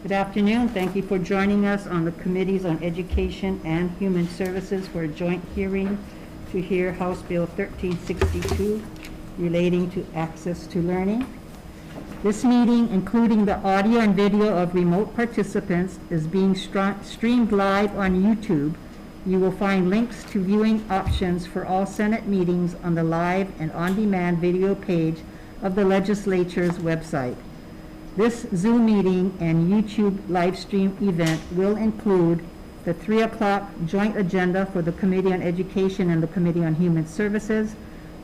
Good afternoon. Thank you for joining us on the Committees on Education and Human Services for a joint hearing to hear House Bill 1362 relating to access to learning. This meeting, including the audio and video of remote participants, is being streamed live on YouTube. You will find links to viewing options for all Senate meetings on the live and on-demand video page of the legislature's website. This Zoom meeting and YouTube live stream event will include the 3 o'clock joint agenda for the Committee on Education and the Committee on Human Services,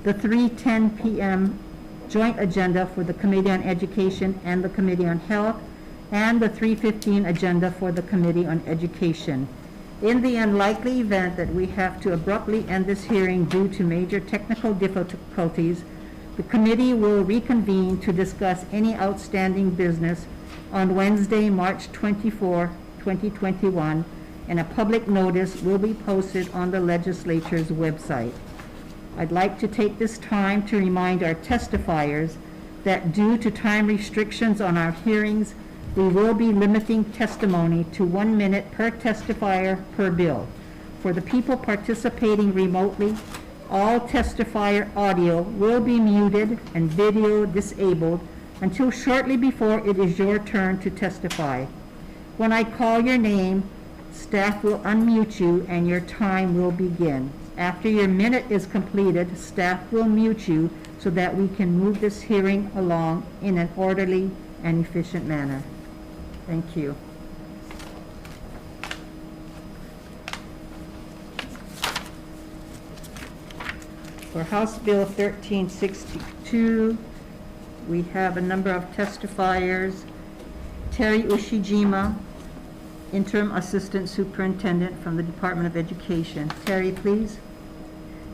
the 3:10 p.m. joint agenda for the Committee on Education and the Committee on Health, and the 3:15 agenda for the Committee on Education. In the unlikely event that we have to abruptly end this hearing due to major technical difficulties, the committee will reconvene to discuss any outstanding business on Wednesday, March 24, 2021, and a public notice will be posted on the legislature's website. I'd like to take this time to remind our testifiers that due to time restrictions on our hearings, we will be limiting testimony to 1 minute per testifier per bill. For the people participating remotely, all testifier audio will be muted and video disabled until shortly before it is your turn to testify. When I call your name, staff will unmute you and your time will begin. After your minute is completed, staff will mute you so that we can move this hearing along in an orderly and efficient manner. Thank you. For House Bill 1362, we have a number of testifiers. Terry Ushijima, Interim Assistant Superintendent from the Department of Education. Terry, please.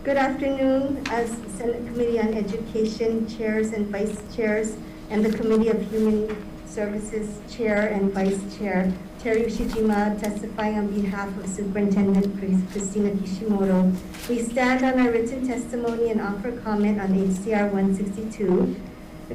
Good afternoon. As Senate Committee on Education Chairs and Vice Chairs and the Committee of Human Services Chair and Vice Chair, Terry Ushijima testifying on behalf of Superintendent Christina Kishimoto. We stand on our written testimony and offer comment on HCR 162.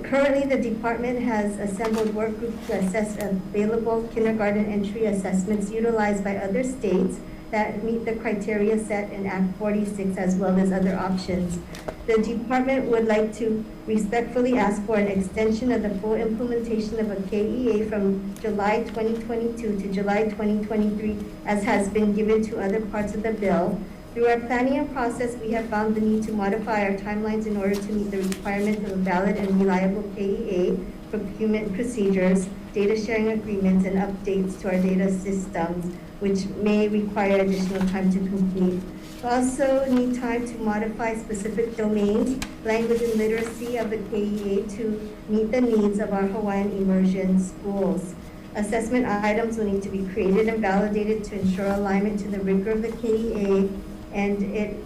Currently, the department has assembled work groups to assess available kindergarten entry assessments utilized by other states that meet the criteria set in Act 46, as well as other options. The department would like to respectfully ask for an extension of the full implementation of a KEA from July 2022 to July 2023, as has been given to other parts of the bill. Through our planning and process, we have found the need to modify our timelines in order to meet the requirement of a valid and reliable KEA, procurement procedures, data sharing agreements, and updates to our data systems, which may require additional time to complete. We also need time to modify specific domains, language and literacy of the KEA to meet the needs of our Hawaiian immersion schools. Assessment items will need to be created and validated to ensure alignment to the rigor of the KEA and in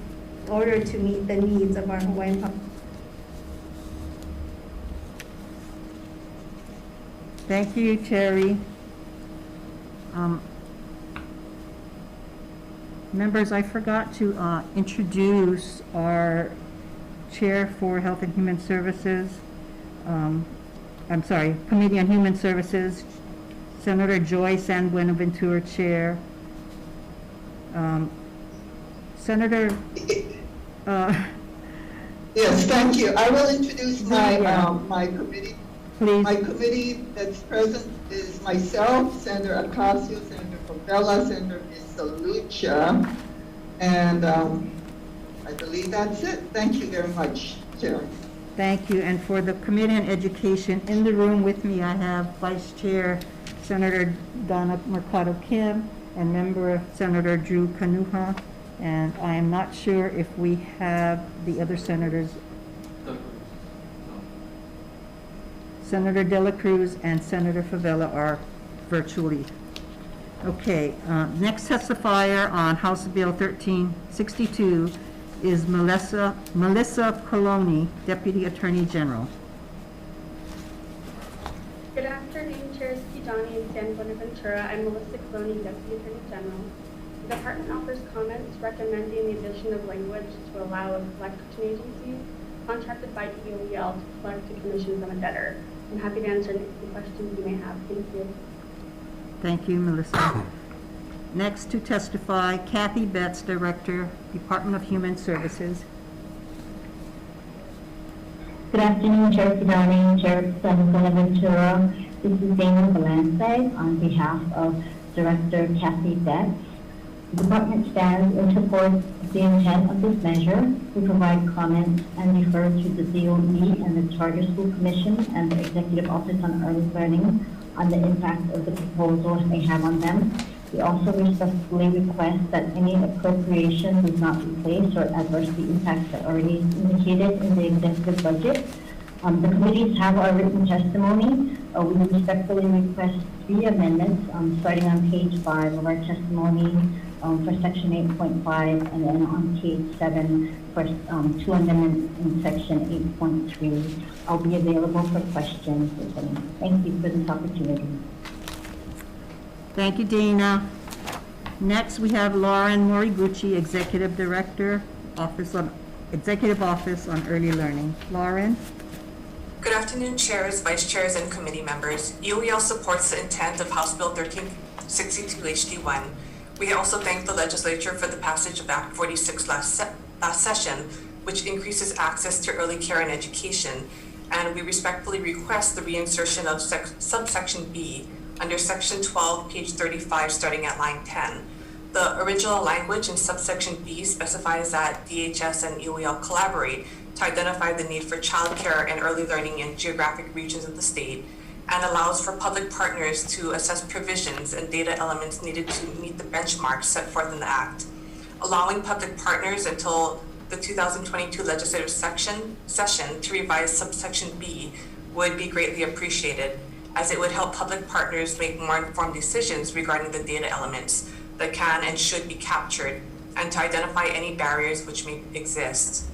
order to meet the needs of our Hawaiian population. Thank you, Terry. Members, I forgot to introduce our Chair for Health and Human Services, Committee on Human Services, Senator Joy San Buenaventura, Chair. Senator. Yes, thank you. I will introduce my committee. Please. My committee that's present is myself, Senator Ocasio, Senator Favela, Senator Misalucha, and I believe that's it. Thank you very much, Chair. Thank you. And for the Committee on Education, in the room with me, I have Vice Chair Senator Donna Mercado Kim and Member Senator Drew Kanuha. And I am not sure if we have the other senators. Senator De La Cruz and Senator Favela are virtually. Okay, next testifier on House Bill 1362 is Melissa Coloni, Deputy Attorney General. Good afternoon, Chairs Kijani and San Buenaventura. I'm Melissa Coloni, Deputy Attorney General. The department offers comments recommending the addition of language to allow a collection agency contracted by EOEL to collect a commission from a debtor. I'm happy to answer any questions you may have. Thank you. Thank you, Melissa. Next to testify, Kathy Betts, Director, Department of Human Services. Good afternoon, Chair Kidani, Chairperson Bonaventura. This is Dana Valente on behalf of Director Kathy Betts. The department stands in support of the intent of this measure. We provide comments and refer to the DOE and the Charter School Commission and the Executive Office on Early Learning on the impact of the proposal may have on them. We also respectfully request that any appropriation does not replace or adversely impact the already indicated in the executive budget. The committees have our written testimony. We respectfully request 3 amendments, starting on page 5 of our testimony for section 8.5, and then on page 7 for 2 amendments in section 8.3. I'll be available for questions if any. Thank you for this opportunity. Thank you, Dana. Next, we have Lauren Moriguchi, Executive Director, Executive Office on Early Learning. Lauren? Good afternoon, chairs, vice chairs, and committee members. UEL supports the intent of House Bill 1362 HD1. We also thank the legislature for the passage of Act 46 last session, which increases access to early care and education. And we respectfully request the reinsertion of subsection B under section 12, page 35, starting at line 10. The original language in subsection B specifies that DHS and UEL collaborate to identify the need for childcare and early learning in geographic regions of the state, and allows for public partners to assess provisions and data elements needed to meet the benchmarks set forth in the Act. Allowing public partners until the 2022 legislative session to revise subsection B would be greatly appreciated, as it would help public partners make more informed decisions regarding the data elements that can and should be captured, and to identify any barriers which may exist.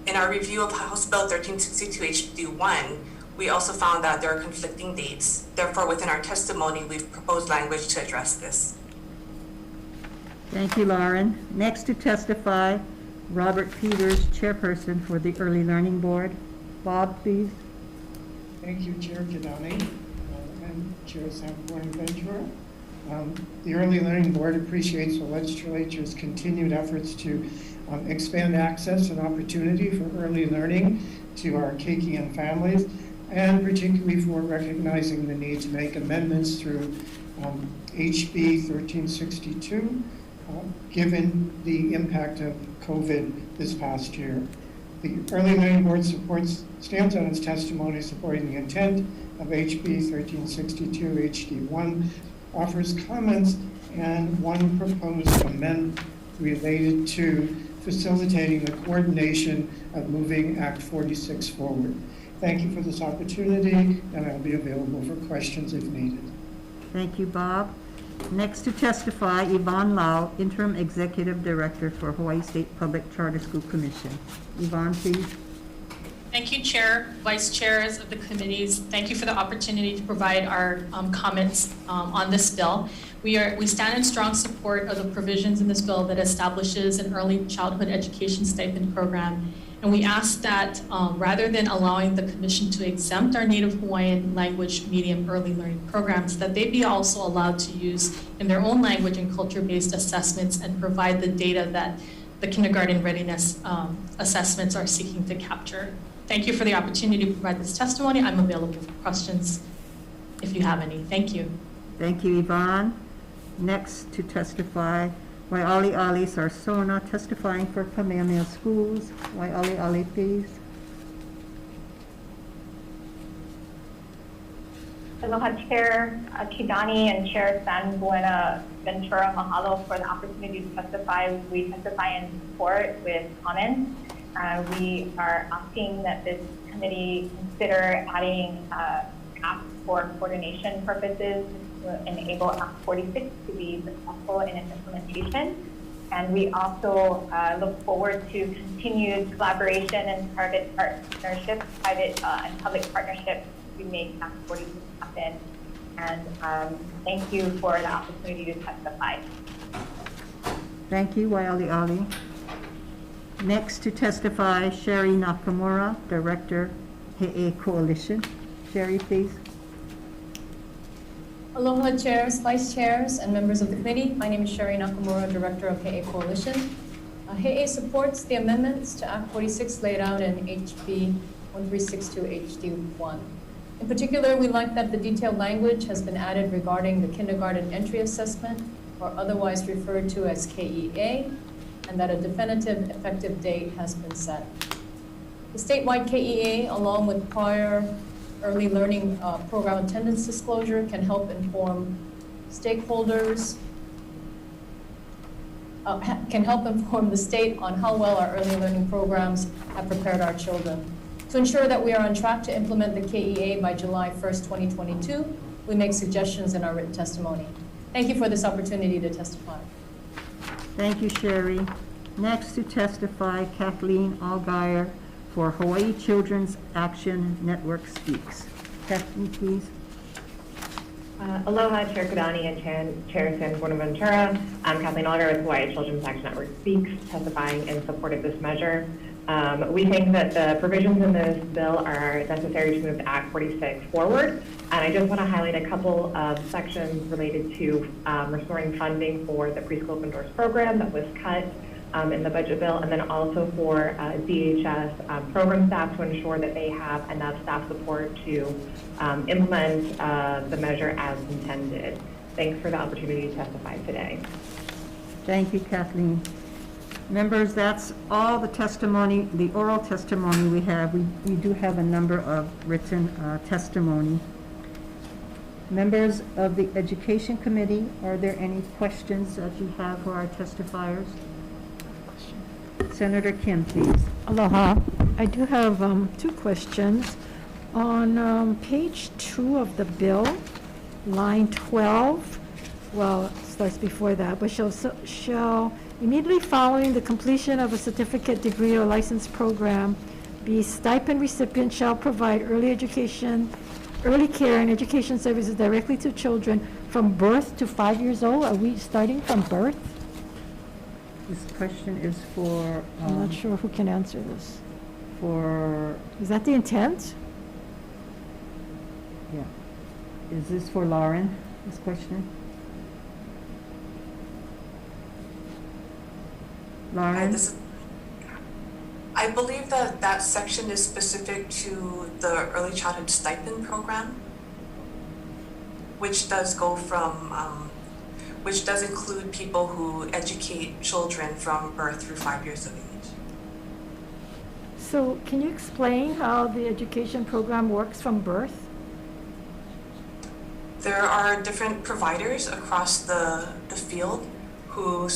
In our review of House Bill 1362 HD1, we also found that there are conflicting dates. Therefore, within our testimony, we've proposed language to address this. Thank you, Lauren. Next to testify, Robert Peters, Chairperson for the Early Learning Board. Bob, please. Thank you, Chair Kidani and Chair Bonaventura. The Early Learning Board appreciates the legislature's continued efforts to expand access and opportunity for early learning to our Keiki families, and particularly for recognizing the need to make amendments through HB 1362, given the impact of COVID this past year. The Early Learning Board stands on its testimony supporting the intent of HB 1362 HD1, offers comments, and one proposed amendment related to facilitating the coordination of moving Act 46 forward. Thank you for this opportunity, and I'll be available for questions if needed. Thank you, Bob. Next to testify, Yvonne Lau, Interim Executive Director for Hawaii State Public Charter School Commission. Yvonne, please. Thank you, Chair, Vice Chairs of the committees. Thank you for the opportunity to provide our comments on this bill. We stand in strong support of the provisions in this bill that establishes an early childhood education stipend program. And we ask that rather than allowing the Commission to exempt our Native Hawaiian language medium early learning programs, that they be also allowed to use in their own language and culture-based assessments and provide the data that the kindergarten readiness assessments are seeking to capture. Thank you for the opportunity to provide this testimony. I'm available for questions if you have any. Thank you. Thank you, Yvonne. Next to testify, Wai'ali Ali Sarsona, testifying for Kamehameha Schools. Wai'ali Ali, please. Aloha, Chair Kidani and Chair San Buenaventura. Mahalo for the opportunity to testify. We testify in support with comments. We are asking that this committee consider adding Act for coordination purposes to enable Act 46 to be successful in its implementation. And we also look forward to continued collaboration and private partnerships, private and public partnerships to make Act 46 happen. And thank you for the opportunity to testify. Thank you, Wai'ali Ali. Next to testify, Sherry Nakamura, Director, He'e Coalition. Sherry, please. Aloha chairs, vice chairs, and members of the committee. My name is Sherry Nakamura, Director of HEA Coalition. HEA supports the amendments to Act 46 laid out in HB 1362 HD1. In particular, we like that the detailed language has been added regarding the kindergarten entry assessment, or otherwise referred to as KEA, and that a definitive effective date has been set. The statewide KEA, along with prior early learning program attendance disclosure, can help inform stakeholders, can help inform the state on how well our early learning programs have prepared our children. To ensure that we are on track to implement the KEA by July 1st, 2022, we make suggestions in our written testimony. Thank you for this opportunity to testify. Thank you, Sherry. Next to testify, Kathleen Allgaier for Hawaii Children's Action Network speaks. Kathleen, please. Aloha, Chair Kidani and Chair San Buenaventura. I'm Kathleen Allgaier with Hawaii Children's Action Network speaks, testifying in support of this measure. We think that the provisions in this bill are necessary to move Act 46 forward. And I just want to highlight a couple of sections related to restoring funding for the preschool open doors program that was cut in the budget bill, and then also for DHS program staff to ensure that they have enough staff support to implement the measure as intended. Thanks for the opportunity to testify today. Thank you, Kathleen. Members, that's all the testimony, the oral testimony we have. We do have a number of written testimony. Members of the Education Committee, are there any questions that you have for our testifiers? Senator Kim, please. Aloha. I do have two questions. On page 2 of the bill, line 12, well, it starts before that, but shall immediately following the completion of a certificate, degree, or license program, the stipend recipient shall provide early education, early care and education services directly to children from birth to 5 years old. Are we starting from birth? This question is for... I'm not sure who can answer this. Is that the intent? Yeah. Is this for Lauren, this question? Lauren? I believe that that section is specific to the early childhood stipend program, which does go from, which does include people who educate children from birth through 5 years of age. So can you explain how the education program works from birth? There are different providers across the field who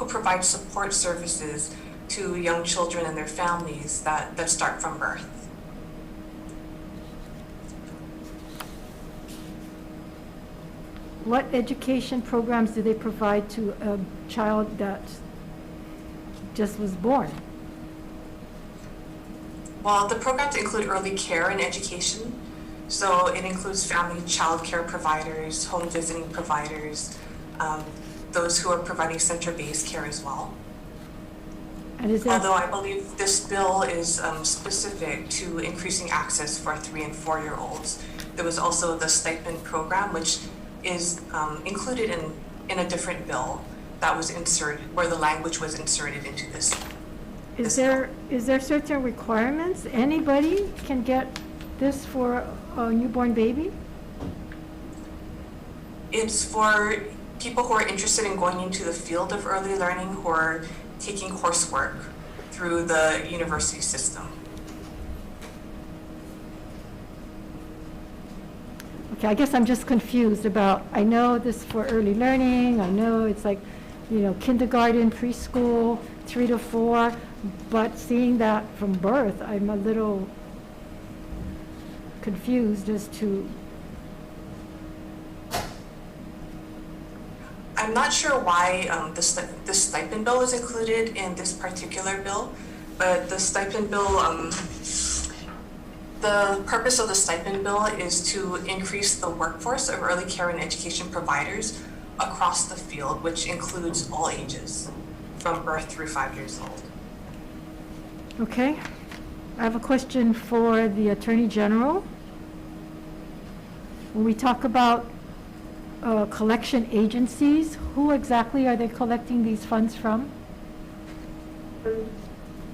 provide support services to young children and their families that start from birth. What education programs do they provide to a child that just was born? Well, the programs include early care and education. So it includes family child care providers, home visiting providers, those who are providing center-based care as well. And is that... Although I believe this bill is specific to increasing access for 3 and 4 year olds. There was also the stipend program, which is included in a different bill that was inserted, where the language was inserted into this. Is there certain requirements? Anybody can get this for a newborn baby? It's for people who are interested in going into the field of early learning, who are taking coursework through the university system. Okay, I guess I'm just confused about, I know this for early learning, I know it's like, you know, kindergarten, preschool, 3 to 4, but seeing that from birth, I'm a little confused as to... I'm not sure why the stipend bill is included in this particular bill, but the stipend bill, the purpose of the stipend bill is to increase the workforce of early care and education providers across the field, which includes all ages, from birth through 5 years old. Okay. I have a question for the Attorney General. When we talk about collection agencies. Who exactly are they collecting these funds from?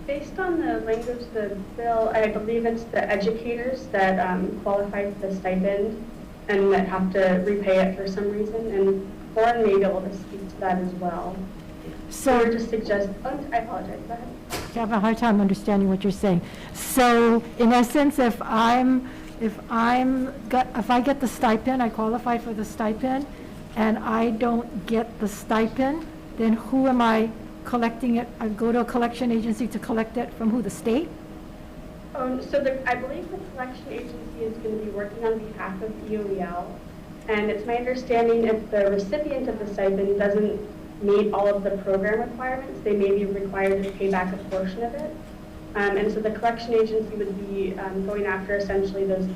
Based on the language of the bill, I believe it's the educators that qualify for the stipend and that have to repay it for some reason. And Lauren may be able to speak to that as well. So we're just suggesting, I apologize, go ahead. I have a hard time understanding what you're saying. So in essence, if I get the stipend, I qualify for the stipend, and I don't get the stipend, then who am I collecting it? I go to a collection agency to collect it from who? The state? I believe the collection agency is going to be working on behalf of EOEL, and it's my understanding if the recipient of the stipend doesn't meet all of the program requirements, they may be required to pay back a portion of it. And so the collection agency would be going after essentially those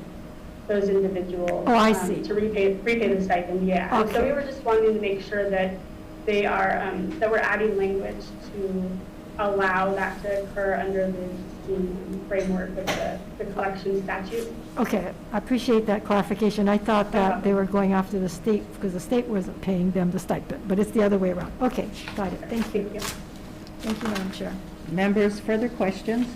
individuals. Oh, I see. To repay the stipend, yeah. Okay. So we were just wanting to make sure that they are, that we're adding language to allow that to occur under the existing framework of the collection statute. Okay, I appreciate that clarification. I thought that they were going after the state because the state wasn't paying them the stipend, but it's the other way around. Okay, got it. Thank you. Thank you, Madam Chair. Members, further questions?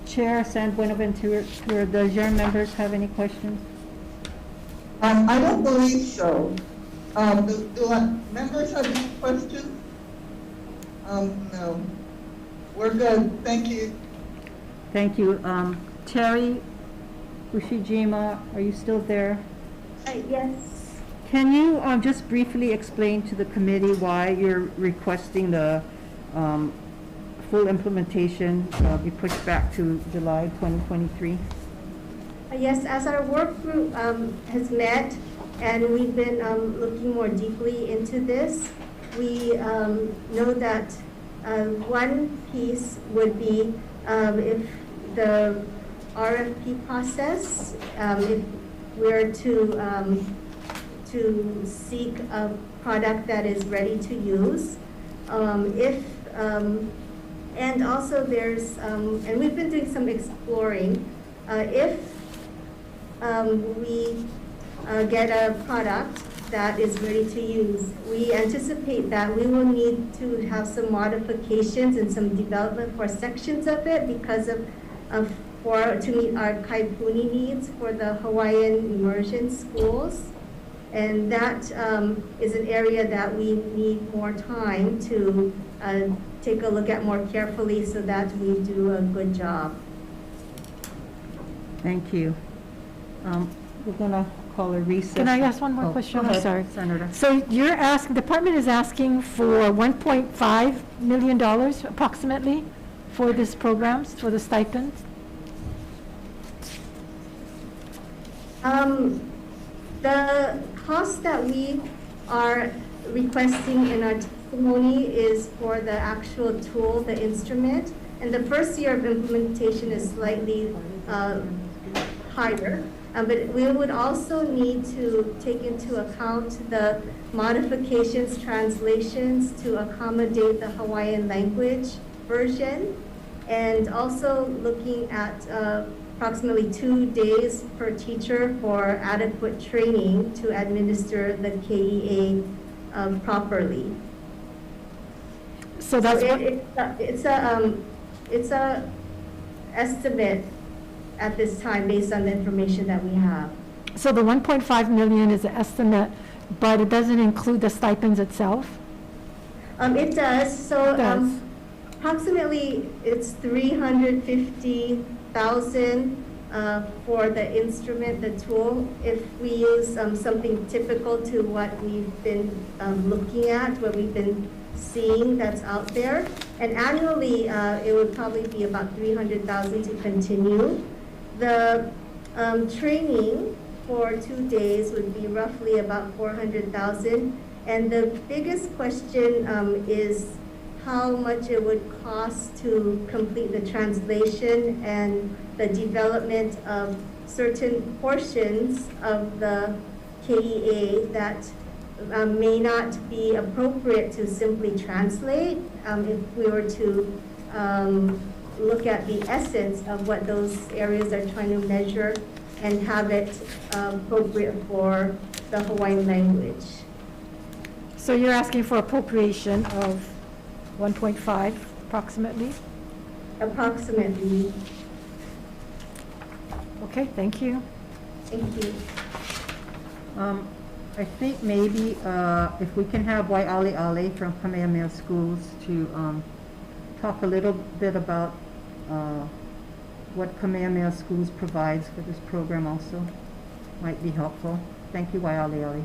Chair San Buenaventura, does your members have any questions? I don't believe so. Do members have any questions? No. We're good. Thank you. Thank you. Terry Ushijima, are you still there? Yes. Can you just briefly explain to the committee why you're requesting the full implementation be pushed back to July 2023? Yes, as our work group has met and we've been looking more deeply into this, we know that one piece would be if the RFP process, if we're to seek a product that is ready to use, and also there's, and we've been doing some exploring, if we get a product that is ready to use, we anticipate that we will need to have some modifications and some development for sections of it because to meet our kaipuni needs for the Hawaiian immersion schools. And that is an area that we need more time to take a look at more carefully so that we do a good job. Thank you. We're going to call a recess. Can I ask one more question? Go ahead, I'm sorry. Senator. So you're asking, the department is asking for $1.5 million approximately for this programs, for the stipends? The cost that we are requesting in our testimony is for the actual tool, the instrument, and the first year of implementation is slightly higher. But we would also need to take into account the modifications, translations to accommodate the Hawaiian language version, and also looking at approximately 2 days per teacher for adequate training to administer the KEA properly. So that's it's a estimate at this time based on the information that we have. So the 1.5 million is an estimate, but it doesn't include the stipends itself? It does. So It does. Approximately it's 350,000 for the instrument, the tool. If we use something typical to what we've been looking at, what we've been seeing that's out there, and annually it would probably be about 300,000 to continue. The training for 2 days would be roughly about 400,000, and the biggest question is how much it would cost to complete the translation and the development of certain portions of the KEA that may not be appropriate to simply translate if we were to look at the essence of what those areas are trying to measure and have it appropriate for the Hawaiian language. So you're asking for appropriation of 1.5 approximately? Approximately. Okay, thank you. Thank you. I think maybe if we can have Wai'ale'ale from Kamehameha Schools to talk a little bit about what Kamehameha Schools provides for this program also might be helpful. Thank you, Wai'ale'ale.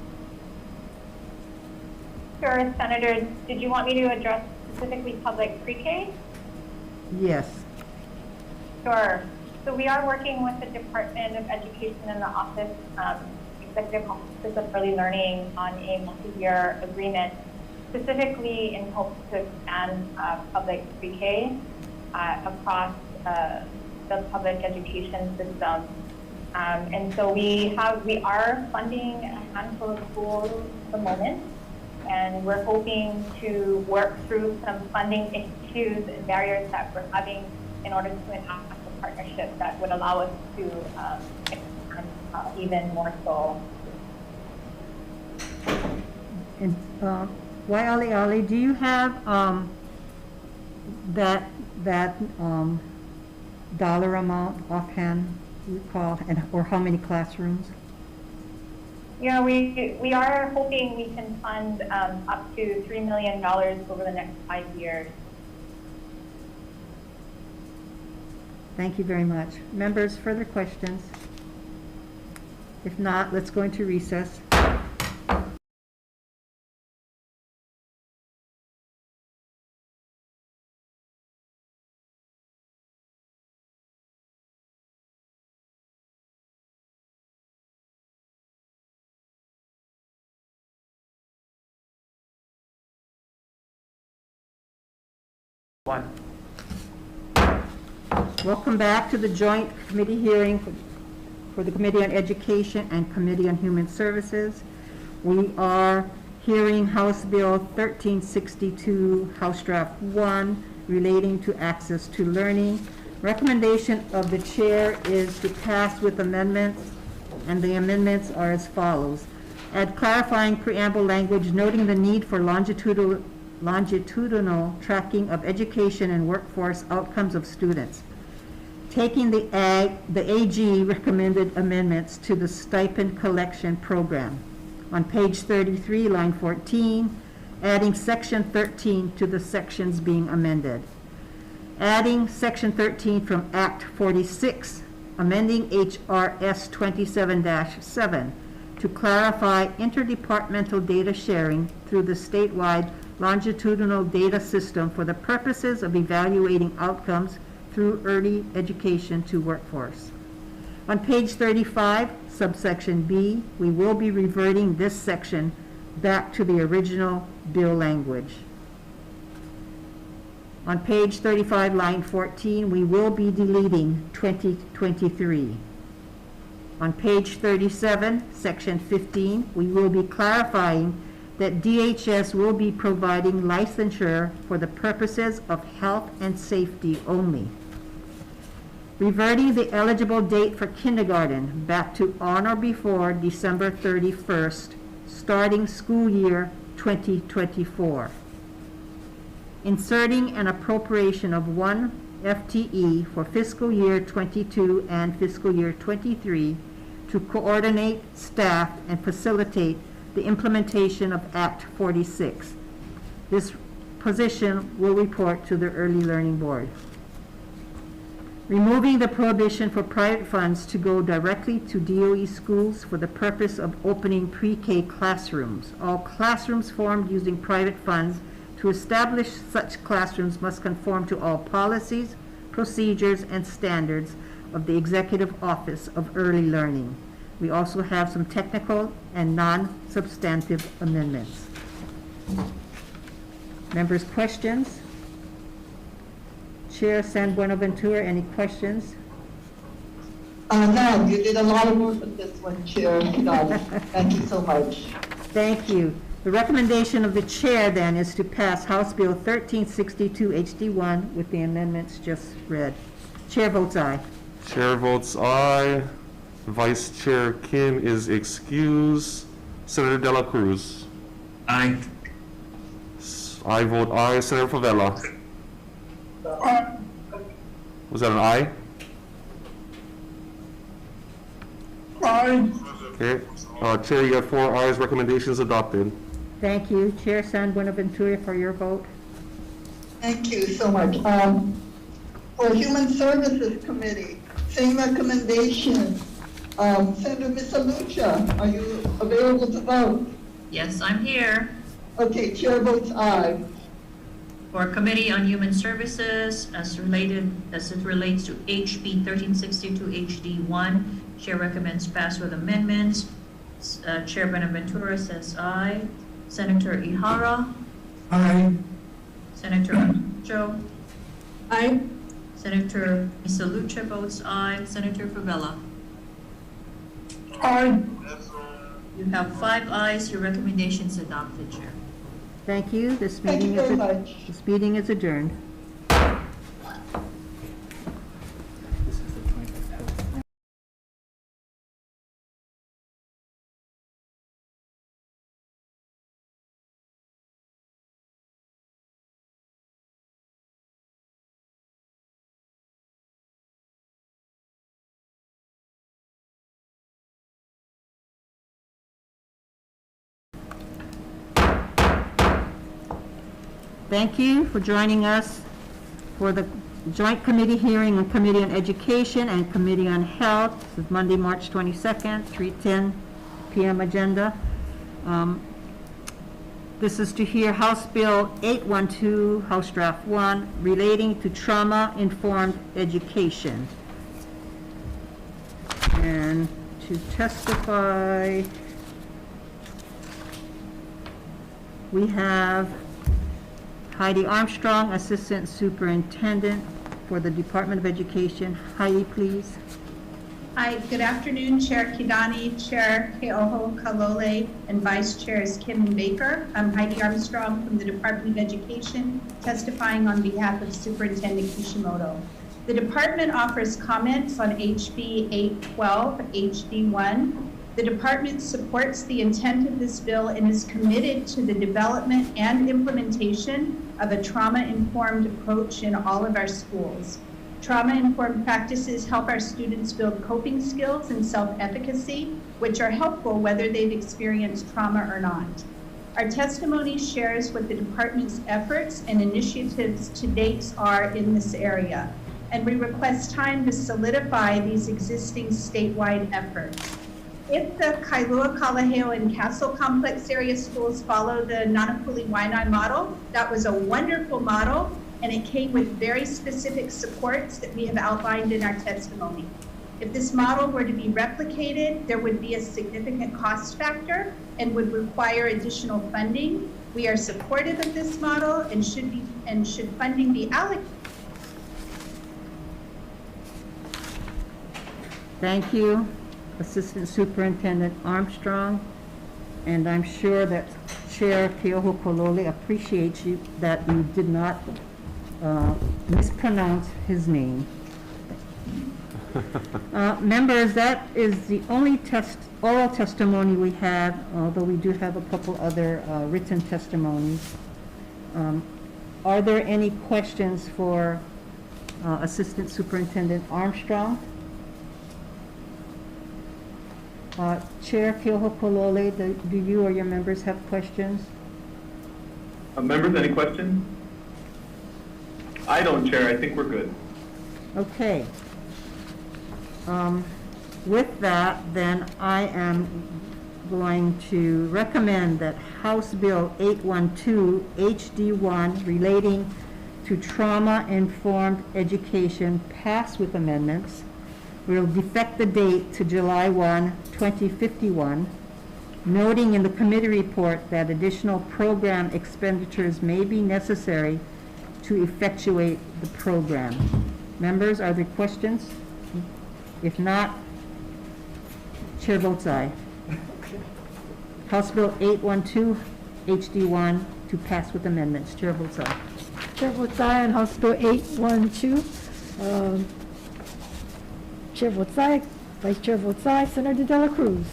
Sure, Senator, did you want me to address specifically public pre-K? Yes. Sure. So we are working with the Department of Education and the Office, Executive Office of Early Learning on a multi-year agreement, specifically in hopes to expand public pre-K across the public education system. And so we are funding a handful of schools at the moment, and we're hoping to work through some funding issues and barriers that we're having in order to enact a partnership that would allow us to expand even more so. And Wai'ale'ale, do you have that dollar amount offhand, recall, and or how many classrooms? Yeah, we are hoping we can fund up to $3 million over the next 5 years. Thank you very much. Members, further questions? If not, let's go into recess. Welcome back to the joint committee hearing for the Committee on Education and Committee on Human Services. We are hearing House Bill 1362, House Draft 1, relating to access to learning. Recommendation of the chair is to pass with amendments, and the amendments are as follows. Add clarifying preamble language noting the need for longitudinal tracking of education and workforce outcomes of students. Taking the AG recommended amendments to the stipend collection program. On page 33, line 14, adding section 13 to the sections being amended. Adding section 13 from Act 46, amending HRS 27-7 to clarify interdepartmental data sharing through the statewide longitudinal data system for the purposes of evaluating outcomes through early education to workforce. On page 35, subsection B, we will be reverting this section back to the original bill language. On page 35, line 14, we will be deleting 2023. On page 37, section 15, we will be clarifying that DHS will be providing licensure for the purposes of health and safety only. Reverting the eligible date for kindergarten back to on or before December 31st, starting school year 2024. Inserting an appropriation of 1 FTE for fiscal year 22 and fiscal year 23 to coordinate, staff, and facilitate the implementation of Act 46. This position will report to the Early Learning Board. Removing the prohibition for private funds to go directly to DOE schools for the purpose of opening pre-K classrooms. All classrooms formed using private funds to establish such classrooms must conform to all policies, procedures, and standards of the Executive Office of Early Learning. We also have some technical and non-substantive amendments. Members, questions? Chair San Buenaventura, any questions? No, you did a lot of work with this one, Chair. Thank you so much. Thank you. The recommendation of the chair then is to pass House Bill 1362 HD1 with the amendments just read. Chair votes aye. Chair votes aye. Vice Chair Kim is excused. Senator De La Cruz. Aye. I vote aye. Senator Favela. Was that an aye? Aye. Okay. Chair, you got 4 ayes. Recommendations adopted. Thank you. Chair San Buenaventura for your vote. Thank you so much. For Human Services Committee, same recommendation. Senator Misalucha, are you available to vote? Yes, I'm here. Okay, chair votes aye. For Committee on Human Services, as it relates to HB 1362 HD1, Chair recommends pass with amendments. Chair Buenaventura says aye. Senator Ihara? Aye. Senator Joe? Aye. Senator Misalucha votes aye. Senator Favela? Aye. You have 5 ayes. Your recommendation is adopted, Chair. Thank you. This Thank meeting you is very much. This meeting is adjourned. Thank you for joining us for the Joint Committee hearing on Committee on Education and Committee on Health. This is Monday, March 22nd, 3:10 p.m. agenda. This is to hear House Bill 812, House Draft 1, relating to trauma-informed education. And to testify, we have Heidi Armstrong, Assistant Superintendent for the Department of Education. Heidi, please. Hi, good afternoon, Chair Kidani, Chair Keoho Kalole, and Vice Chairs Kim and Baker. I'm Heidi Armstrong from the Department of Education, testifying on behalf of Superintendent Kishimoto. The department offers comments on HB 812 HD1. The department supports the intent of this bill and is committed to the development and implementation of a trauma-informed approach in all of our schools. Trauma-informed practices help our students build coping skills and self-efficacy, which are helpful whether they've experienced trauma or not. Our testimony shares what the department's efforts and initiatives to date are in this area, and we request time to solidify these existing statewide efforts. If the Kailua, Kalaheo, and Castle Complex area schools follow the Nanakuli Waianae model, that was a wonderful model, and it came with very specific supports that we have outlined in our testimony. If this model were to be replicated, there would be a significant cost factor and would require additional funding. We are supportive of this model and should funding be allocated. Thank you, Assistant Superintendent Armstrong, and I'm sure that Chair Keoho Kolole appreciates you that you did not mispronounce his name. Members, that is the only oral testimony we have, although we do have a couple other written testimonies. Are there any questions for Assistant Superintendent Armstrong? Chair Keoho Kolole, do you or your members have questions? Members, any questions? I don't, Chair. I think we're good. Okay. With that, then I am going to recommend that House Bill 812 HD1 relating to trauma-informed education pass with amendments. We'll defect the date to July 1, 2051, noting in the committee report that additional program expenditures may be necessary to effectuate the program. Members, are there questions? If not, Chair votes aye. House Bill 812 HD1 to pass with amendments. Chair votes aye. Chair votes aye on House Bill 812. Chair votes aye. Vice Chair votes aye. Senator De La Cruz.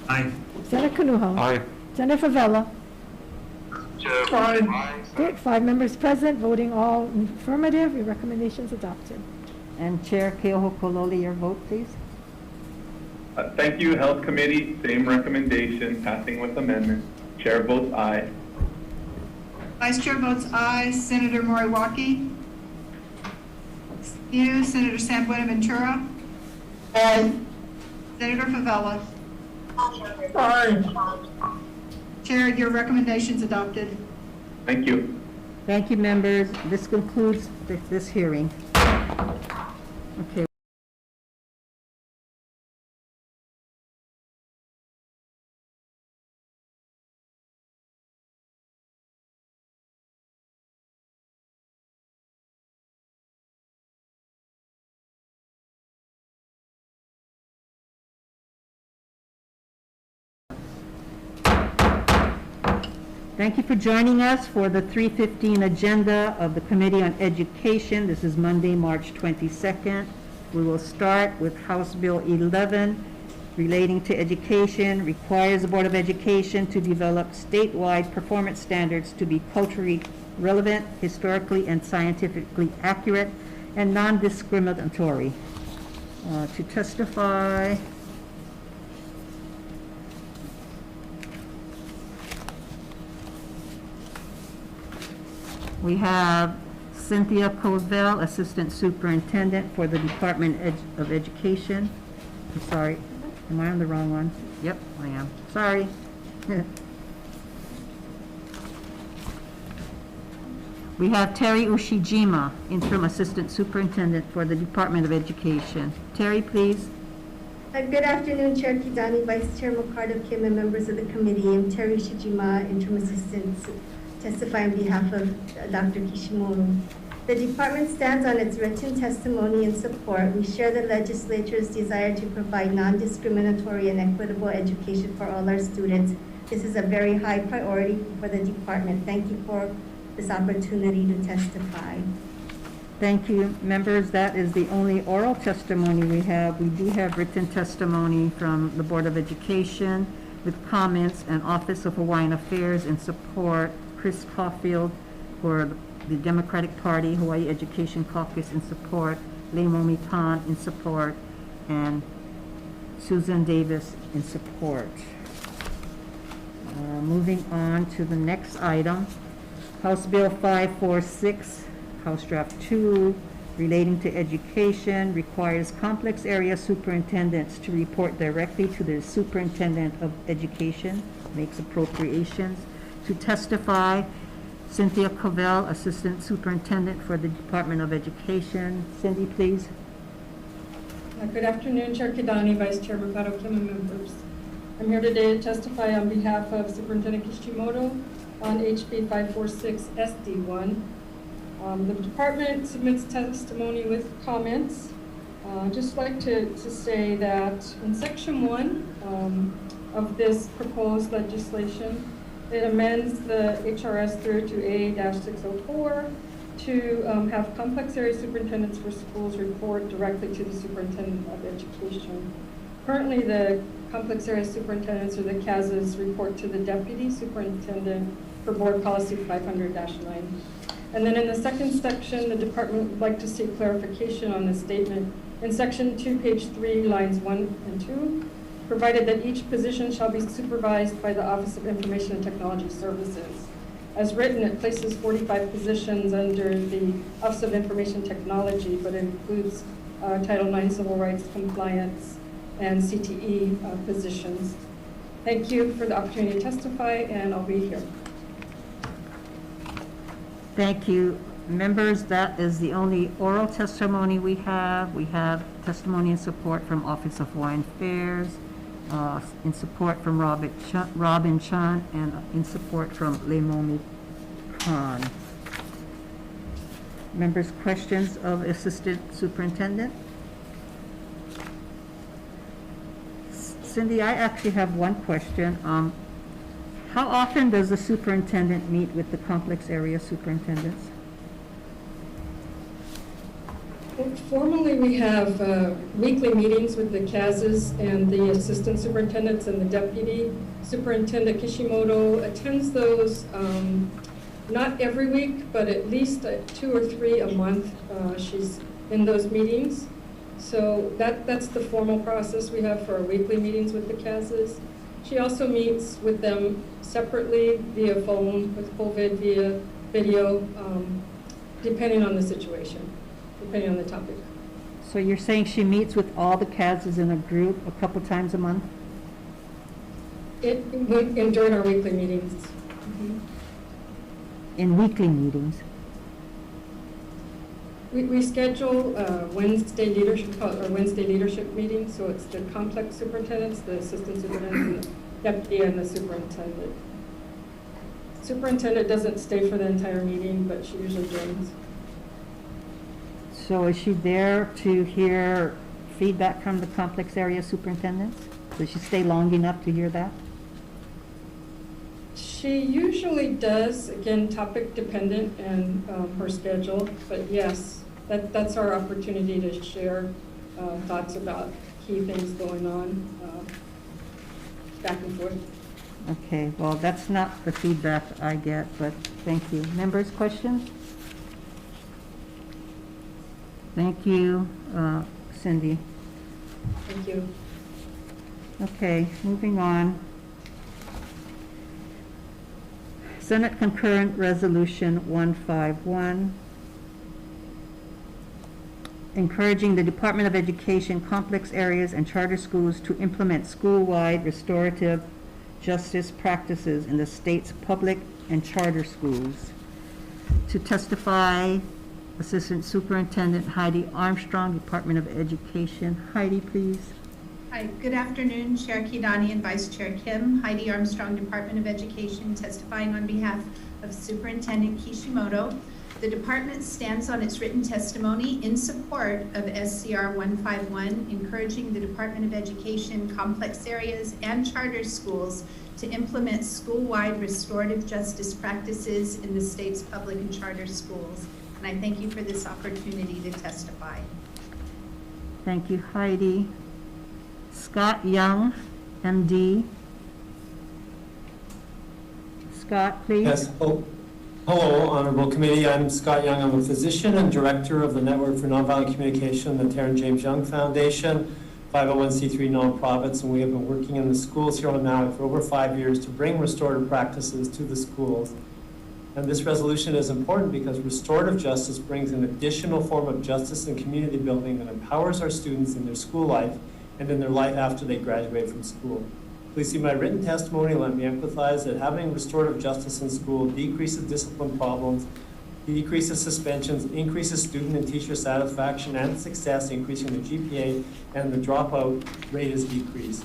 Aye. Senator Kanuha. Aye. Senator Favela. Aye. Good, 5 members present, voting all in affirmative. Your recommendation is adopted. And Chair Keoho Kololi, your vote, please. Thank you, Health Committee. Same recommendation, passing with amendment. Chair votes aye. Vice Chair votes aye. Senator Moriwaki. You, Senator San Buenaventura. Aye. Senator Favela. Aye. Chair, your recommendation's adopted. Thank you. Thank you, members. This concludes this hearing. Okay. Thank you for joining us for the 3:15 agenda of the Committee on Education. This is Monday, March 22nd. We will start with House Bill 11 relating to education, requires the Board of Education to develop statewide performance standards to be culturally relevant, historically and scientifically accurate, and non-discriminatory. To testify, we have Cynthia Covell, Assistant Superintendent for the Department of Education. I'm sorry, am I on the wrong one? Yep, I am. Sorry. We have Terry Ushijima, Interim Assistant Superintendent for the Department of Education. Terry, please. Good afternoon, Chair Kidani, Vice Chair McCarter Kim, and members of the committee. I'm Terry Ushijima, Interim Assistant testify on behalf of Dr. Kishimoto. The department stands on its written testimony in support. We share the legislature's desire to provide non-discriminatory and equitable education for all our students. This is a very high priority for the department. Thank you for this opportunity to testify. Thank you, members. That is the only oral testimony we have. We do have written testimony from the Board of Education with comments and Office of Hawaiian Affairs in support. Chris Caulfield for the Democratic Party, Hawaii Education Caucus in support, Leimomi Khan in support, and Susan Davis in support. Moving on to the next item, House Bill 546, House Draft 2, relating to education, requires complex area superintendents to report directly to the Superintendent of Education, makes appropriations. To testify, Cynthia Covell, Assistant Superintendent for the Department of Education. Cindy, please. Good afternoon, Chair Kidani, Vice Chair Mikado Kim, and members. I'm here today to testify on behalf of Superintendent Kishimoto on HB 546 SD1. The department submits testimony with comments. I'd just like to say that in Section 1 of this proposed legislation, it amends the HRS through to A-604 to have complex area superintendents for schools report directly to the Superintendent of Education. Currently, the complex area superintendents or the CASs report to the Deputy Superintendent for Board Policy 500-9. And then in the second section, the department would like to see clarification on this statement. In Section 2, page 3, lines 1 and 2, provided that each position shall be supervised by the Office of Information and Technology Services. As written, it places 45 positions under the Office of Information Technology, but it includes Title IX Civil Rights Compliance and CTE positions. Thank you for the opportunity to testify, and I'll be here. Thank you. Members, that is the only oral testimony we have. We have testimony in support from Office of Hawaiian Affairs, in support from Robin Chan, and in support from Leimomi Khan. Members, questions of Assistant Superintendent? Cindy, I actually have one question. How often does the superintendent meet with the complex area superintendents? Formally, we have weekly meetings with the CASs and the assistant superintendents and the deputy. Superintendent Kishimoto attends those not every week, but at least 2 or 3 a month. She's in those meetings. So that's the formal process we have for our weekly meetings with the CASs. She also meets with them separately via phone, with COVID, via video, depending on the situation, depending on the topic. So you're saying she meets with all the CASs in a group a couple times a month? During our weekly meetings. Mm-hmm. In weekly meetings? We schedule Wednesday leadership meetings, so it's the complex superintendents, the assistant superintendent, the deputy, and the superintendent. Superintendent doesn't stay for the entire meeting, but she usually joins. So is she there to hear feedback from the complex area superintendents? Does she stay long enough to hear that? She usually does, again, topic dependent and her schedule, but yes, that's our opportunity to share thoughts about key things going on back and forth. Okay, well, that's not the feedback I get, but thank you. Members, questions? Thank you, Cindy. Thank you. Okay, moving on. Senate Concurrent Resolution 151, encouraging the Department of Education, complex areas, and charter schools to implement school-wide restorative justice practices in the state's public and charter schools. To testify, Assistant Superintendent Heidi Armstrong, Department of Education. Heidi, please. Hi, good afternoon, Chair Kidani and Vice Chair Kim. Heidi Armstrong, Department of Education, testifying on behalf of Superintendent Kishimoto. The department stands on its written testimony in support of SCR 151, encouraging the Department of Education, complex areas, and charter schools to implement school-wide restorative justice practices in the state's public and charter schools. And I thank you for this opportunity to testify. Thank you, Heidi. Scott Young, MD. Scott, please. Yes. Oh, hello, Honorable Committee. I'm Scott Young. I'm a physician and director of the Network for Nonviolent Communication, the Taryn James Young Foundation, 501c3 nonprofits, and we have been working in the schools here on Maui for over 5 years to bring restorative practices to the schools. And this resolution is important because restorative justice brings an additional form of justice and community building that empowers our students in their school life and in their life after they graduate from school. Please see my written testimony. Let me emphasize that having restorative justice in school decreases discipline problems, decreases suspensions, increases student and teacher satisfaction and success, increasing the GPA, and the dropout rate is decreased.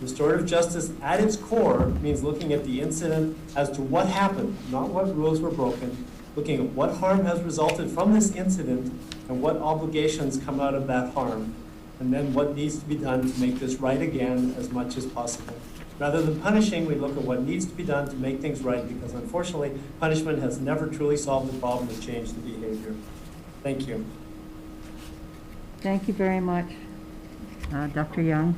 Restorative justice at its core means looking at the incident as to what happened, not what rules were broken, looking at what harm has resulted from this incident and what obligations come out of that harm, and then what needs to be done to make this right again as much as possible. Rather than punishing, we look at what needs to be done to make things right, because unfortunately, punishment has never truly solved the problem or changed the behavior. Thank you. Thank you very much, Dr. Young.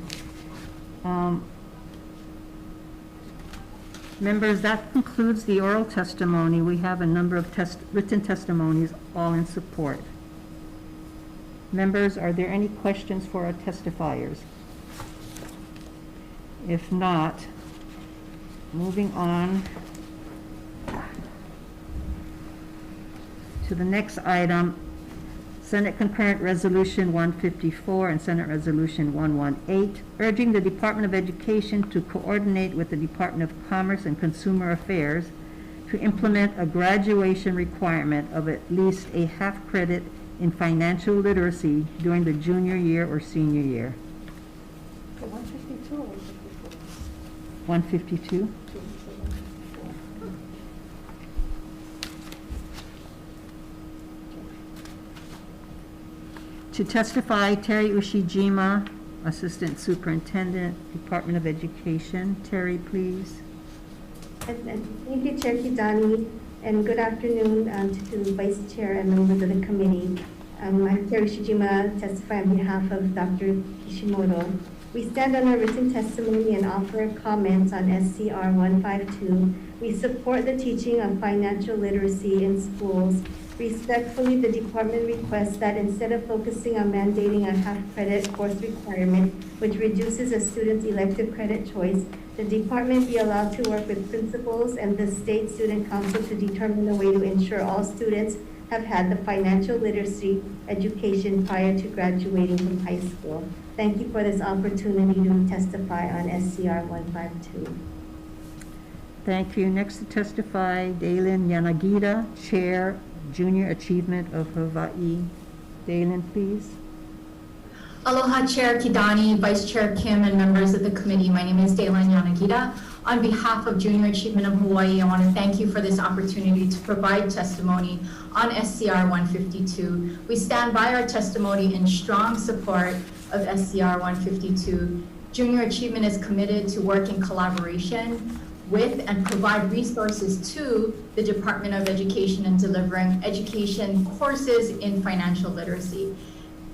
Members, that concludes the oral testimony. We have a number of written testimonies, all in support. Members, are there any questions for our testifiers? If not, moving on to the next item, Senate Concurrent Resolution 154 and Senate Resolution 118, urging the Department of Education to coordinate with the Department of Commerce and Consumer Affairs to implement a graduation requirement of at least a half credit in financial literacy during the junior year or senior year. 152 or 154? 152? To testify, Terry Ushijima, Assistant Superintendent, Department of Education. Terry, please. Thank you, Chair Kidani, and good afternoon to the Vice Chair and members of the committee. I'm Terry Shijima, testify on behalf of Dr. Kishimoto. We stand on our written testimony and offer comments on SCR 152. We support the teaching of financial literacy in schools. Respectfully, the department requests that instead of focusing on mandating a half-credit course requirement, which reduces a student's elective credit choice, the department be allowed to work with principals and the state student council to determine a way to ensure all students have had the financial literacy education prior to graduating from high school. Thank you for this opportunity to testify on SCR 152. Thank you. Next to testify, Dalen Yanagida, Chair, Junior Achievement of Hawai'i. Dalen, please. Aloha, Chair Kidani, Vice Chair Kim, and members of the committee. My name is Dalen Yanagida. On behalf of Junior Achievement of Hawai'i, I want to thank you for this opportunity to provide testimony on SCR 152. We stand by our testimony in strong support of SCR 152. Junior Achievement is committed to work in collaboration with and provide resources to the Department of Education in delivering education courses in financial literacy.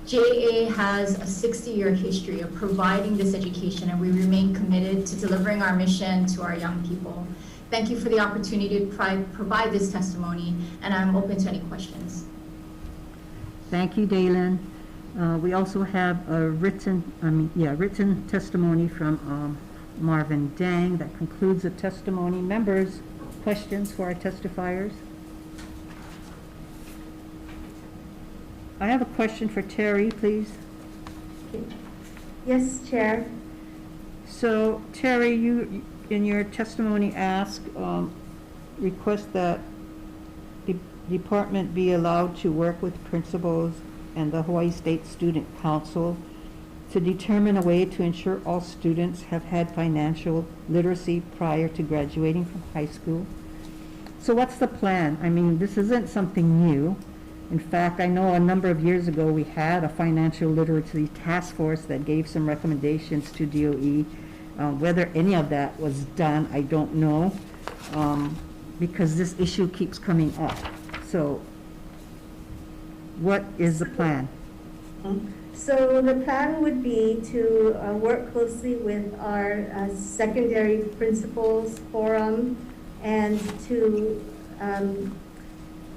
JA has a 60-year history of providing this education, and we remain committed to delivering our mission to our young people. Thank you for the opportunity to provide this testimony, and I'm open to any questions. Thank you, Dalen. We also have a written testimony from Marvin Dang. That concludes the testimony. Members, questions for our testifiers? I have a question for Terry, please. Yes, Chair. So, Terry, you in your testimony request that the department be allowed to work with principals and the Hawaii State Student Council to determine a way to ensure all students have had financial literacy prior to graduating from high school. So what's the plan? I mean, this isn't something new. In fact, I know a number of years ago we had a financial literacy task force that gave some recommendations to DOE. Whether any of that was done, I don't know, because this issue keeps coming up. So what is the plan? So the plan would be to work closely with our secondary principals forum and to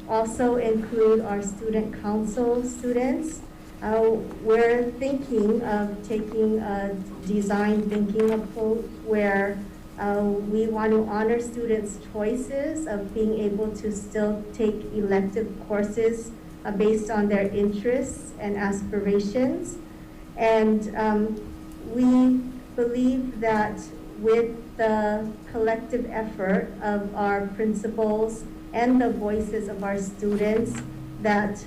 also include our student council students. We're thinking of taking a design thinking approach where we want to honor students' choices of being able to still take elective courses based on their interests and aspirations. And we believe that with the collective effort of our principals and the voices of our students, that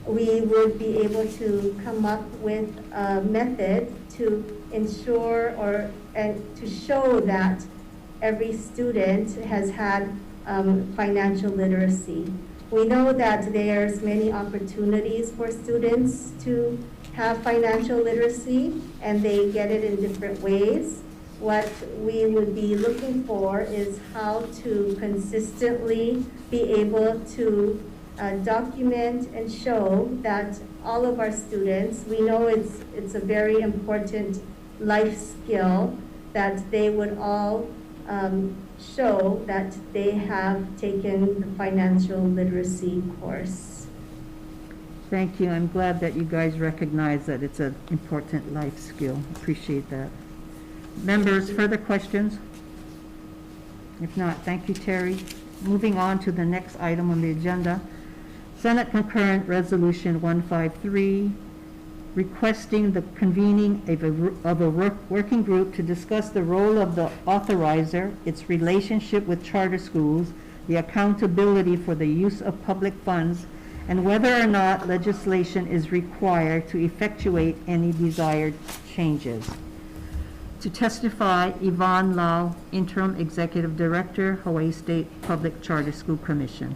we would be able to come up with a method to ensure and to show that every student has had financial literacy. We know that there's many opportunities for students to have financial literacy, and they get it in different ways. What we would be looking for is how to consistently be able to document and show that all of our students, we know it's a very important life skill, that they would all show that they have taken the financial literacy course. Thank you. I'm glad that you guys recognize that it's an important life skill. Appreciate that. Members, further questions? If not, thank you, Terry. Moving on to the next item on the agenda. Senate Concurrent Resolution 153, requesting the convening of a working group to discuss the role of the authorizer, its relationship with charter schools, the accountability for the use of public funds, and whether or not legislation is required to effectuate any desired changes. To testify, Yvonne Lau, Interim Executive Director, Hawaii State Public Charter School Commission.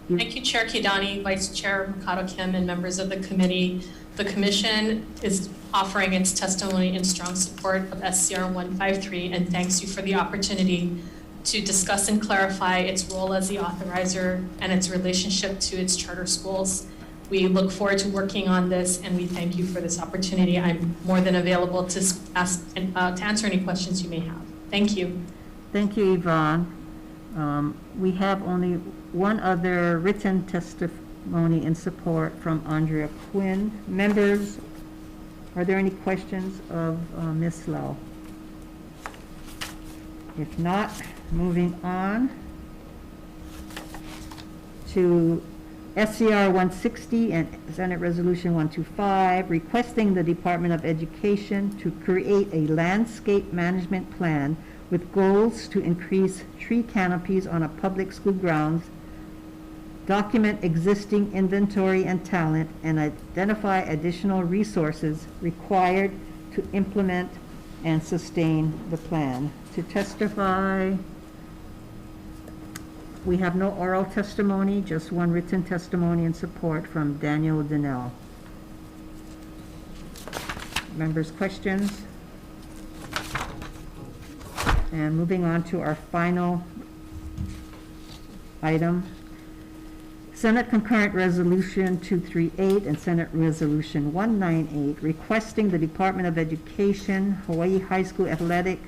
Thank you, Chair Kidani, Vice Chair Mikado Kim, and members of the committee. The Commission is offering its testimony in strong support of SCR 153 and thanks you for the opportunity to discuss and clarify its role as the authorizer and its relationship to its charter schools. We look forward to working on this, and we thank you for this opportunity. I'm more than available to to answer any questions you may have. Thank you. Thank you, Yvonne. We have only one other written testimony in support from Andrea Quinn. Members, are there any questions of Ms. Lau? If not, moving on to SCR 160 and Senate Resolution 125, requesting the Department of Education to create a landscape management plan with goals to increase tree canopies on a public school grounds, document existing inventory and talent, and identify additional resources required to implement and sustain the plan. To testify, we have no oral testimony, just one written testimony in support from Daniel Donnell. Members, questions? And moving on to our final item, Senate Concurrent Resolution 238 and Senate Resolution 198, requesting the Department of Education, Hawaii High School Athletic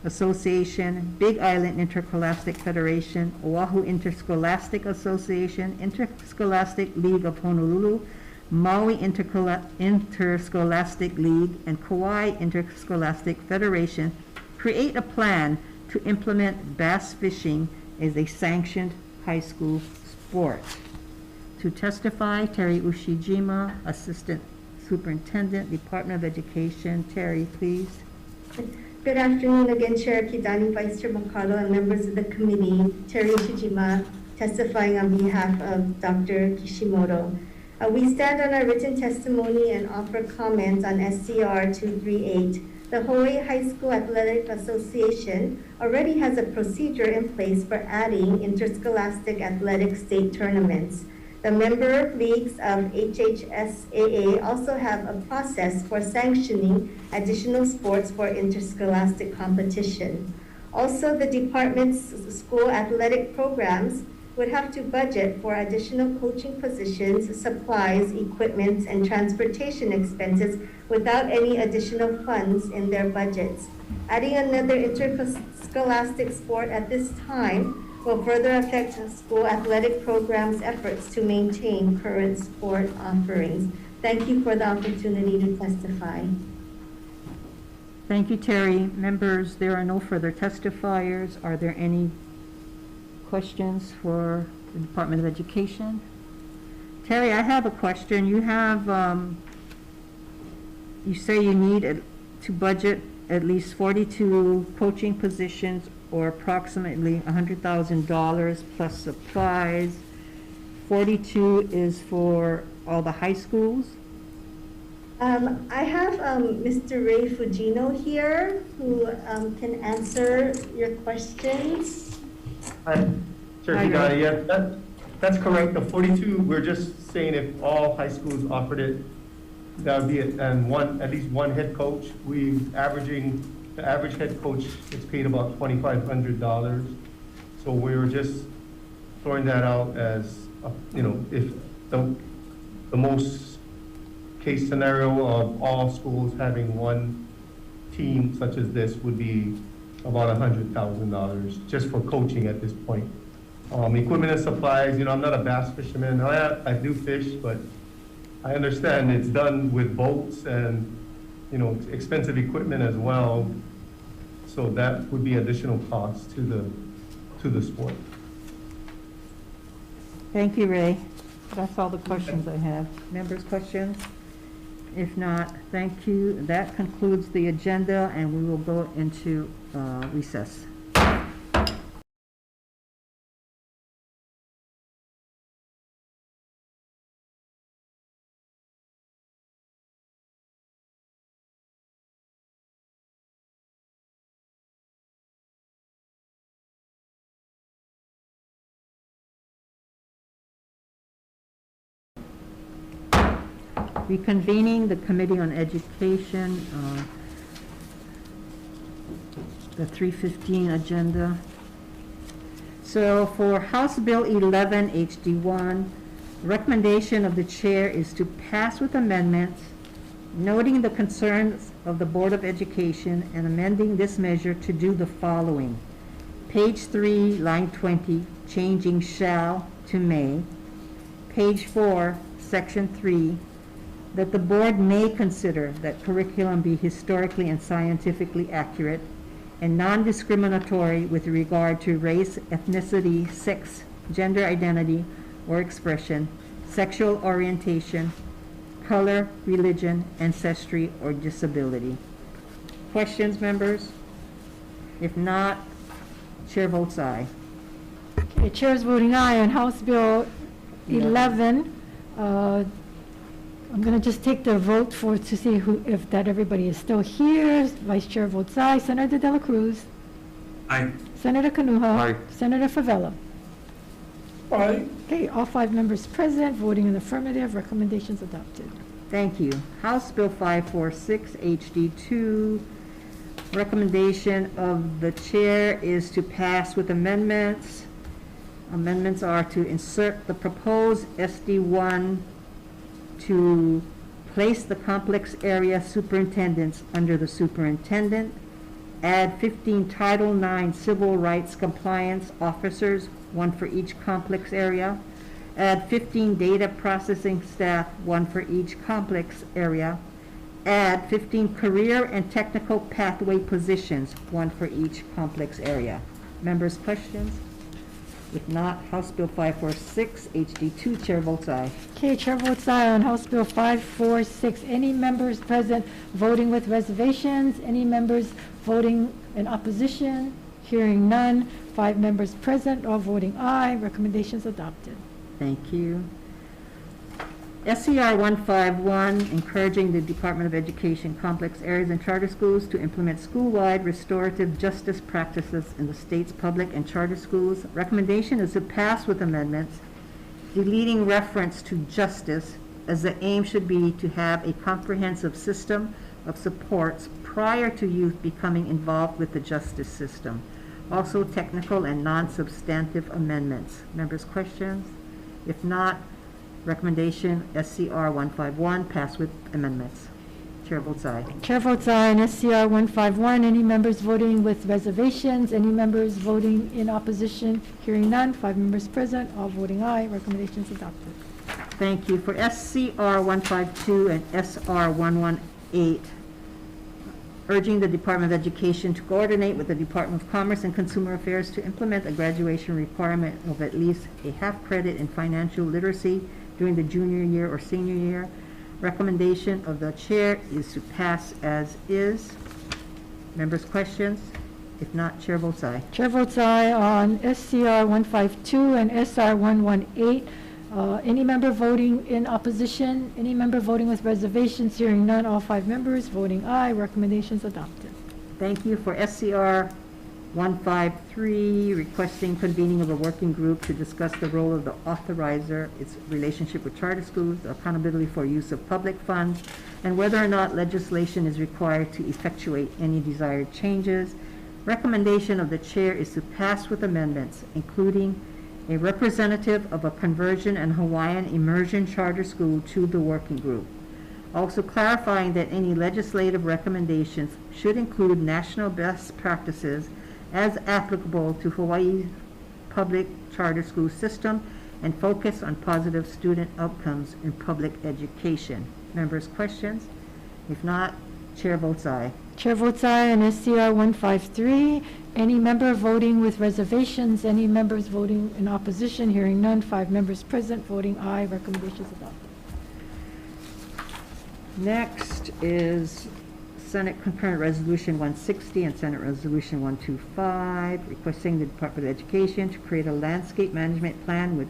Association, Big Island Interscholastic Federation, Oahu Interscholastic Association, Interscholastic League of Honolulu, Maui Interscholastic League, and Kauai Interscholastic Federation create a plan to implement bass fishing as a sanctioned high school sport. To testify, Terry Ushijima, Assistant Superintendent, Department of Education. Terry, please. Good afternoon again, Chair Kidani, Vice Chair Makalo, and members of the committee. Terry Ushijima, testifying on behalf of Dr. Kishimoto. We stand on our written testimony and offer comments on SCR 238. The Hawaii High School Athletic Association already has a procedure in place for adding interscholastic athletic state tournaments. The member leagues of HHSAA also have a process for sanctioning additional sports for interscholastic competition. Also, the department's school athletic programs would have to budget for additional coaching positions, supplies, equipment, and transportation expenses without any additional funds in their budgets. Adding another interscholastic sport at this time will further affect school athletic programs' efforts to maintain current sport offerings. Thank you for the opportunity to testify. Thank you, Terry. Members, there are no further testifiers. Are there any questions for the Department of Education? Terry, I have a question. You have, you say you need to budget at least 42 coaching positions or approximately $100,000 plus supplies. 42 is for all the high schools? I have Mr. Ray Fujino here who can answer your questions. Hi, Chair Kidani. Yeah, that's correct. The 42, we're just saying if all high schools offered it, that would be it. And at least one head coach. The average head coach is paid about $2,500. So we were just throwing that out as, if the most case scenario of all schools having one team such as this would be about $100,000 just for coaching at this point. Equipment and supplies, I'm not a bass fisherman. I do fish, but I understand it's done with boats and, expensive equipment as well. So that would be additional cost to the sport. Thank you, Ray. That's all the questions I have. Members, questions? If not, thank you. That concludes the agenda, and we will go into recess. Reconvening the Committee on Education, the 3:15 agenda. So for House Bill 11 HD1, Recommendation of the chair is to pass with amendments, noting the concerns of the Board of Education and amending this measure to do the following. Page 3, line 20, changing shall to may. Page 4, section 3, that the board may consider that curriculum be historically and scientifically accurate and non-discriminatory with regard to race, ethnicity, sex, gender identity or expression, sexual orientation, color, religion, ancestry, or disability. Questions, members? If not, chair votes aye. Okay, chair is voting aye on House Bill 11. I'm going to just take the vote to see if everybody is still here. Vice Chair votes aye. Senator De La Cruz. Aye. Senator Kanuha. Aye. Senator Favela. Aye. Okay, all 5 members present, voting in the affirmative. Recommendations adopted. Thank you. House Bill 546 HD2. Recommendation of the chair is to pass with amendments. Amendments are to insert the proposed SD1 to place the complex area superintendents under the superintendent, add 15 Title IX civil rights compliance officers, 1 for each complex area, add 15 data processing staff, 1 for each complex area, add 15 career and technical pathway positions, 1 for each complex area. Members, questions? If not, House Bill 546 HD2, chair votes aye. Okay, chair votes aye on House Bill 546. Any members present voting with reservations? Any members voting in opposition? Hearing none. 5 members present, all voting aye. Recommendations adopted. Thank you. SCR 151, encouraging the Department of Education complex areas and charter schools to implement school-wide restorative justice practices in the state's public and charter schools. Recommendation is to pass with amendments, deleting reference to justice, as the aim should be to have a comprehensive system of supports prior to youth becoming involved with the justice system. Also technical and non-substantive amendments. Members, questions? If not, recommendation SCR 151 pass with amendments. Chair votes aye. Chair votes aye on SCR 151. Any members voting with reservations? Any members voting in opposition? Hearing none. 5 members present, all voting aye. Recommendations adopted. Thank you. For SCR 152 and SR 118, urging the Department of Education to coordinate with the Department of Commerce and Consumer Affairs to implement a graduation requirement of at least a half credit in financial literacy during the junior year or senior year. Recommendation of the chair is to pass as is. Members, questions? If not, chair votes aye. Chair votes aye on SCR 152 and SR 118. Any member voting in opposition? Any member voting with reservations? Hearing none, all 5 members voting aye. Recommendations adopted. Thank you. For SCR 153, requesting convening of a working group to discuss the role of the authorizer, its relationship with charter schools, accountability for use of public funds, and whether or not legislation is required to effectuate any desired changes. Recommendation of the chair is to pass with amendments, including a representative of a conversion and Hawaiian immersion charter school to the working group. Also clarifying that any legislative recommendations should include national best practices as applicable to Hawaii's public charter school system and focus on positive student outcomes in public education. Members, questions? If not, chair votes aye. Chair votes aye on SCR 153. Any member voting with reservations? Any members voting in opposition? Hearing none. 5 members present, voting aye. Recommendations adopted. Next is Senate Concurrent Resolution 160 and Senate Resolution 125, requesting the Department of Education to create a landscape management plan with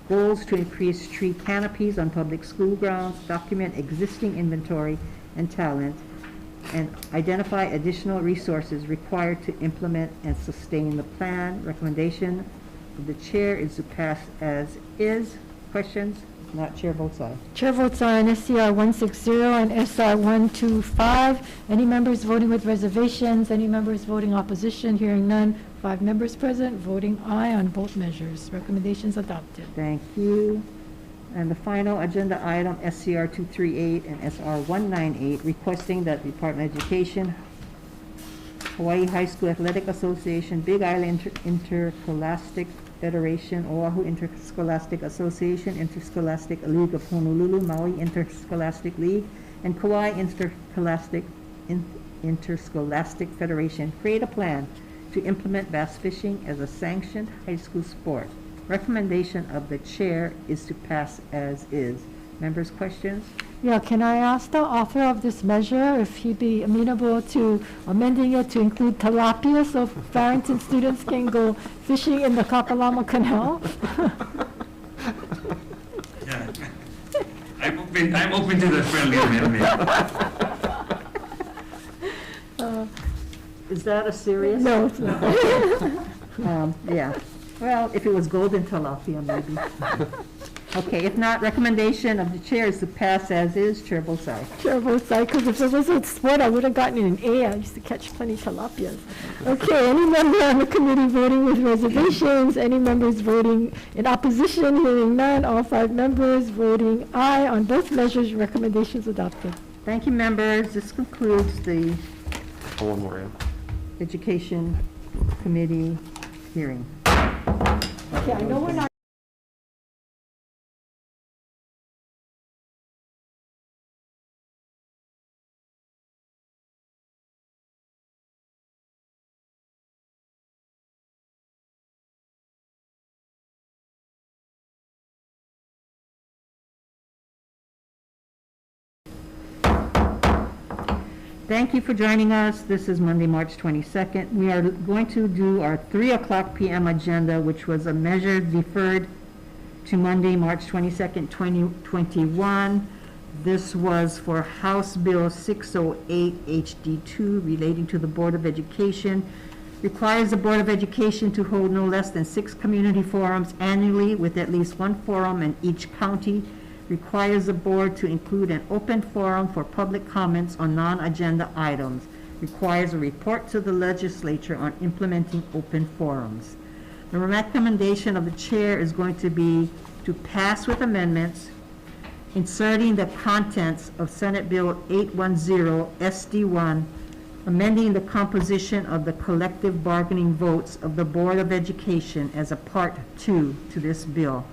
goals to increase tree canopies on public school grounds, document existing inventory and talent, and identify additional resources required to implement and sustain the plan. Recommendation of the chair is to pass as is. Questions? Not, chair votes aye. Chair votes aye on SCR 160 and SR 125. Any members voting with reservations? Any members voting opposition? Hearing none. 5 members present, voting aye on both measures. Recommendations adopted. Thank you. And the final agenda item, SCR 238 and SR 198, requesting that the Department of Education, Hawaii High School Athletic Association, Big Island Interscholastic Federation, Oahu Interscholastic Association, Interscholastic League of Honolulu, Maui Interscholastic League, and Kauai Interscholastic Federation create a plan to implement bass fishing as a sanctioned high school sport. Recommendation of the chair is to pass as is. Members, questions? Yeah, can I ask the author of this measure if he'd be amenable to amending it to include tilapia so Barrington students can go fishing in the Kapalama Canal? Yeah. I'm open to the friendly amendment. Is that a serious? No, it's not. Yeah. Well, if it was golden tilapia, maybe. Okay, if not, recommendation of the chair is to pass as is. Chair votes aye. Chair votes aye, because if it was a sport, I would have gotten an A. I used to catch plenty tilapias. Okay, any member on the committee voting with reservations? Any members voting in opposition? Hearing none, all 5 members voting aye on both measures. Recommendations adopted. Thank you, members. This concludes the One more, yeah. Education Committee hearing. Okay, I know we're not Thank you for joining us. This is Monday, March 22nd. We are going to do our 3:00 p.m. agenda, which was a measure deferred to Monday, March 22nd, 2021. This was for House Bill 608 HD2 relating to the Board of Education. Requires the Board of Education to hold no less than 6 community forums annually with at least 1 forum in each county. Requires the board to include an open forum for public comments on non-agenda items. Requires a report to the legislature on implementing open forums. The recommendation of the chair is going to be to pass with amendments, inserting the contents of Senate Bill 810 SD1, amending the composition of the collective bargaining votes of the Board of Education as a Part 2 to this bill.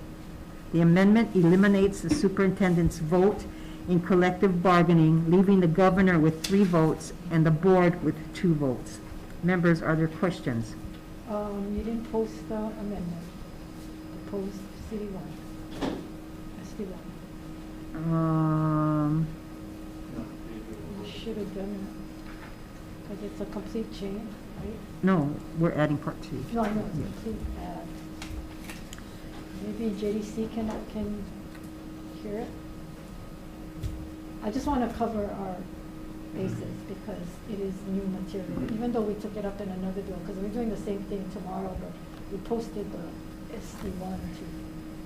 The amendment eliminates the superintendent's vote in collective bargaining, leaving the governor with 3 votes and the board with 2 votes. Members, are there questions? You didn't post the amendment. You post CD1. SD1. You should have done it. Because it's a complete change, right? No, we're adding Part 2. No, I know, it's a complete add. Maybe JDC can hear it. I just want to cover our bases because it is new material, even though we took it up in another bill, because we're doing the same thing tomorrow, but we posted the SD1 to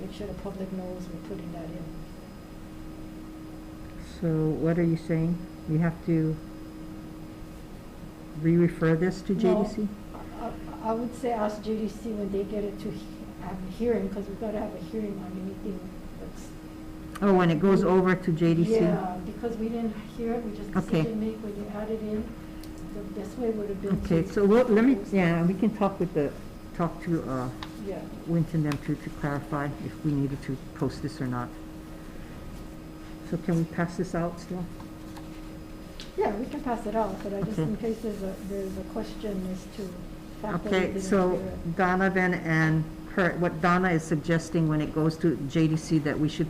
make sure the public knows we're putting that in. So what are you saying? We have to re-refer this to JDC? No, I would say ask JDC when they get it to have a hearing, because we've got to have a hearing on anything that's... Oh, when it goes over to JDC? Yeah, because we didn't hear it, we just Okay. decision make when you add it in. The best way would have been Okay, to... so let me, yeah, we can talk to Yeah. Winton them to clarify if we needed to post this or not. So can we pass this out still? Yeah, we can pass it out, but I just, Okay. in case there's a question as to the fact that we Okay, didn't so hear it. Donovan and Kurt, what Donna is suggesting when it goes to JDC that we should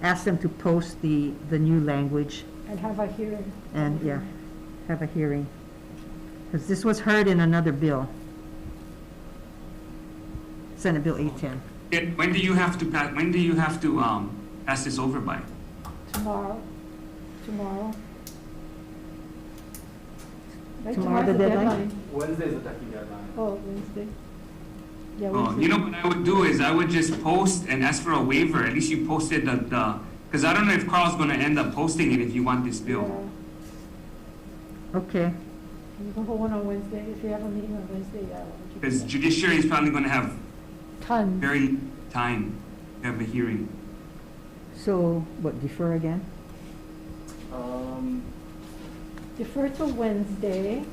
ask them to post the new language And have a hearing. and, yeah, have a hearing. Because this was heard in another bill. Senate Bill 810. When do you have to pass pass this over by? Tomorrow. Right, Tomorrow tomorrow's the deadline? Wednesday is the deadline. Oh, Wednesday. Yeah, Oh, Wednesday. you know what I would do is I would just post and ask for a waiver. At least you posted because I don't know if Carl's going to end up posting it if you want this bill. Okay. You can hold one on Wednesday, if you have a meeting on Wednesday, yeah. Because judiciary is probably going to have Tons. very time. have a hearing. So, what, defer again? Defer till Wednesday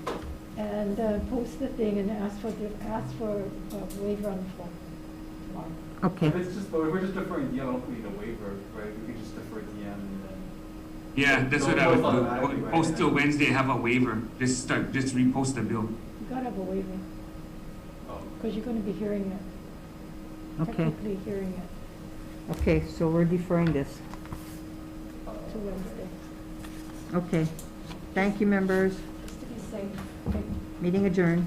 and post the thing and ask for a waiver on the floor tomorrow. Okay. If it's just, but if we're just deferring the end, I don't need a waiver, right? We can just defer at the end and then. Yeah, that's what I would do. Post till Wednesday, have a waiver. Just repost the bill. You gotta have a waiver. Because you're gonna be hearing it. Okay. Technically hearing it Okay, so we're deferring this. to Wednesday, Okay. Thank you, members. just to be safe. Okay. Meeting adjourned.